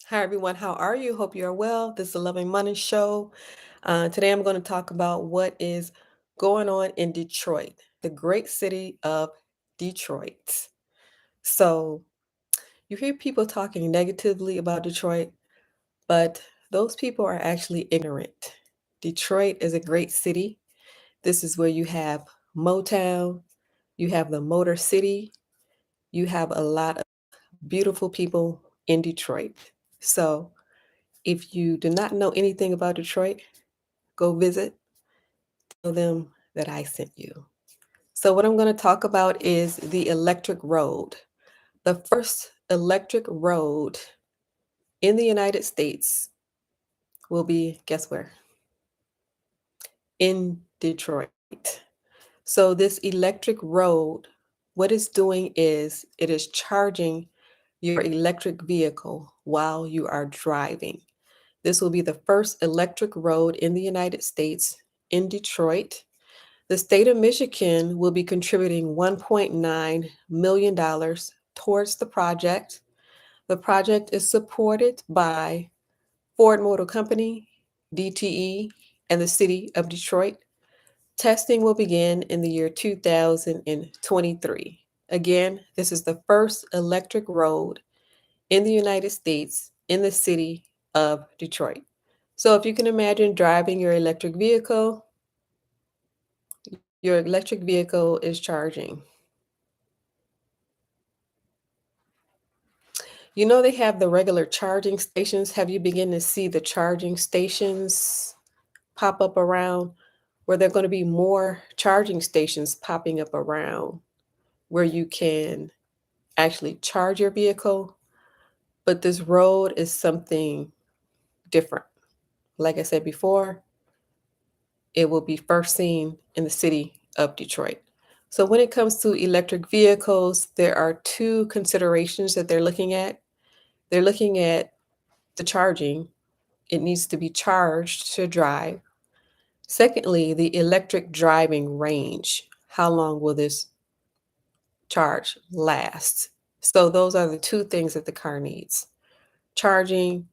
Hi, everyone. How are you? Hope you are well. This is the Loving Money Show. Today, I'm going to talk about what is going on in Detroit, the great city of Detroit. So, you hear people talking negatively about Detroit, but those people are actually ignorant. Detroit is a great city. This is where you have Motown, you have the Motor City, you have a lot of beautiful people in Detroit. So, if you do not know anything about Detroit, go visit, tell them that I sent you. So, what I'm going to talk about is the electric road. The first electric road in the United States will be, guess where? In Detroit. So, this electric road, what it's doing is it is charging your electric vehicle while you are driving. This will be the first electric road in the United States in Detroit. The state of Michigan will be contributing $1.9 million towards the project. The project is supported by Ford Motor Company, DTE, and the city of Detroit. Testing will begin in the year 2023. Again, this is the first electric road in the United States in the city of Detroit. So if you can imagine driving your electric vehicle is charging. You know, they have the regular charging stations. Have you begun to see the charging stations pop up around where there are going to be more charging stations popping up around where you can actually charge your vehicle? But this road is something different. Like I said before, it will be first seen in the city of Detroit. So when it comes to electric vehicles, there are two considerations that they're looking at. They're looking at the charging. It needs to be charged to drive. Secondly, the electric driving range. How long will this charge last? So those are the two things that the car needs: charging,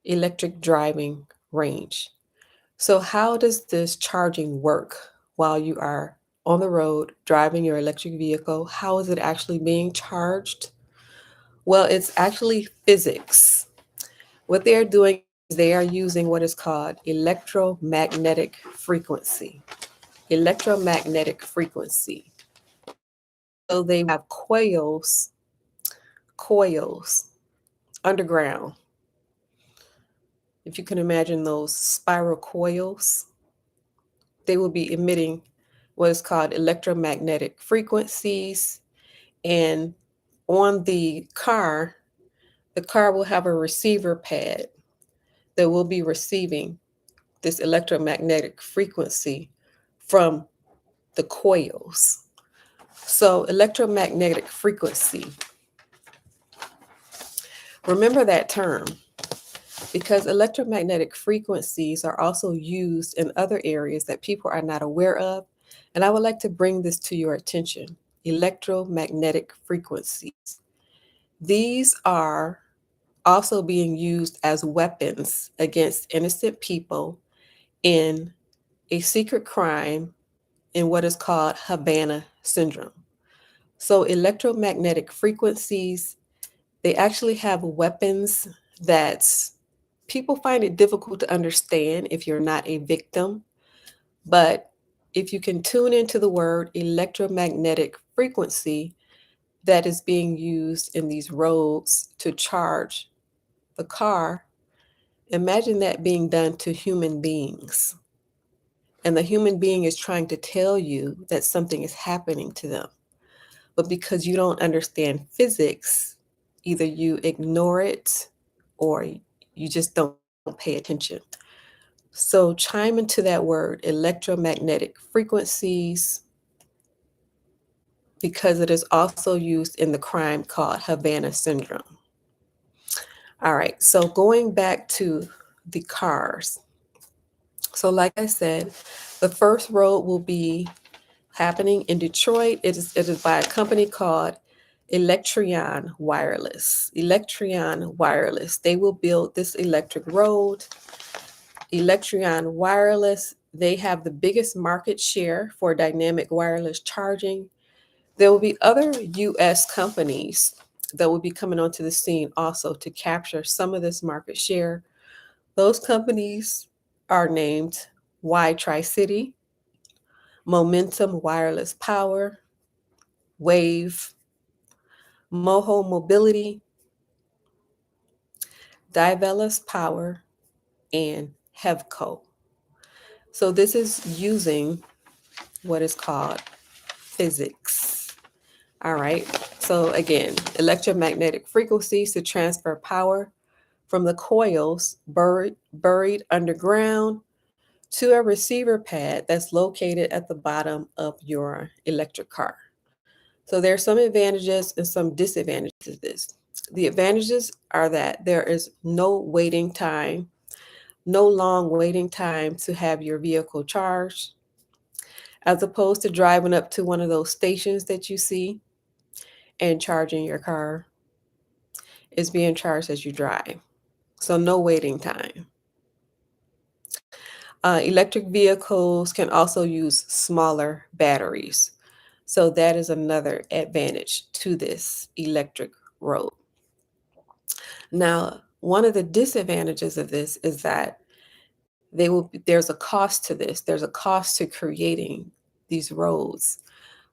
electric driving range. So how does this charging work while you are on the road driving your electric vehicle? How is it actually being charged? Well, it's actually physics. What they are doing is they are using what is called electromagnetic frequency. Electromagnetic frequency. So they have coils underground. If you can imagine those spiral coils, they will be emitting what is called electromagnetic frequencies. And on the car will have a receiver pad that will be receiving this electromagnetic frequency from the coils. So, electromagnetic frequency, remember that term because electromagnetic frequencies are also used in other areas that people are not aware of. And I would like to bring this to your attention: electromagnetic frequencies. These are also being used as weapons against innocent people in a secret crime in what is called Havana syndrome. So, electromagnetic frequencies, they actually have weapons that people find it difficult to understand if you're not a victim. But if you can tune into the word electromagnetic frequency that is being used in these roads to charge the car, imagine that being done to human beings. And the human being is trying to tell you that something is happening to them. But because you don't understand physics, either you ignore it or you just don't pay attention. So chime into that word, electromagnetic frequencies, because it is also used in the crime called Havana syndrome. All right, so going back to the cars. So, like I said, the first road will be happening in Detroit. It is by a company called Electrion Wireless. Electrion Wireless. They will build this electric road. Electrion Wireless, they have the biggest market share for dynamic wireless charging. There will be other US companies that will be coming onto the scene also to capture some of this market share. Those companies are named Y Tri City, Momentum Wireless Power, Wave, Moho Mobility, Divelis Power, and Hevco. So this is using what is called physics. All right. So again, electromagnetic frequencies to transfer power from the coils buried underground to a receiver pad that's located at the bottom of your electric car. So there are some advantages and some disadvantages to this. The advantages are that there is no waiting time, no long waiting time to have your vehicle charged, as opposed to driving up to one of those stations that you see and charging your car. Is being charged as you drive. So no waiting time. Electric vehicles can also use smaller batteries. So that is another advantage to this electric road. Now, one of the disadvantages of this is that there's a cost to this. There's a cost to creating these roads.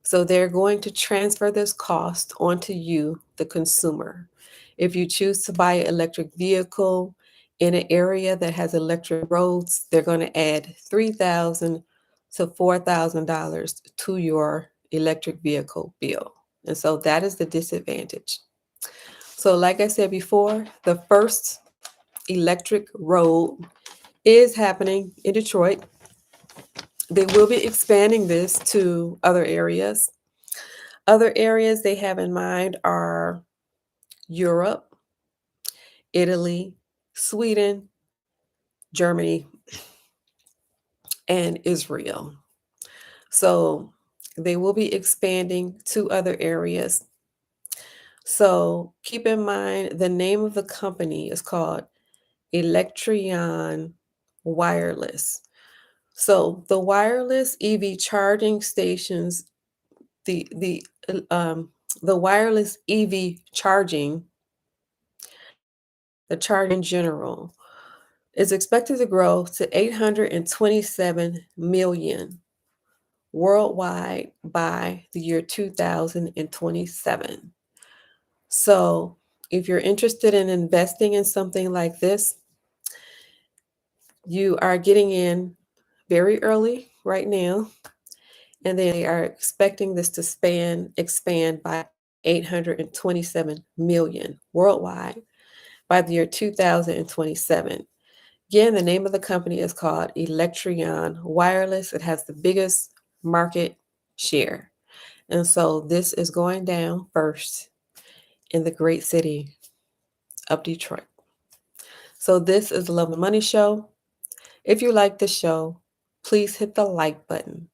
So they're going to transfer this cost onto you, the consumer. If you choose to buy an electric vehicle in an area that has electric roads, they're going to add $3,000 to $4,000 to your electric vehicle bill. And so that is the disadvantage. So like I said before, the first electric road is happening in Detroit. They will be expanding this to other areas. Other areas they have in mind are Europe, Italy, Sweden, Germany, and Israel. So they will be expanding to other areas. So keep in mind the name of the company is called Electrion Wireless. So the wireless EV charging stations, the wireless EV charging, the charge in general, is expected to grow to 827 million worldwide by the year 2027. So if you're interested in investing in something like this, you are getting in very early right now, and they are expecting this to expand by 827 million worldwide by the year 2027. Again, the name of the company is called Electrion Wireless. It has the biggest market share. And so this is going down first in the great city of Detroit. So this is the Love and Money Show. If you like the show, please hit the like button.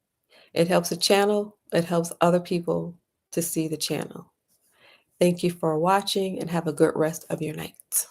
It helps the channel. It helps other people to see the channel. Thank you for watching and have a good rest of your night.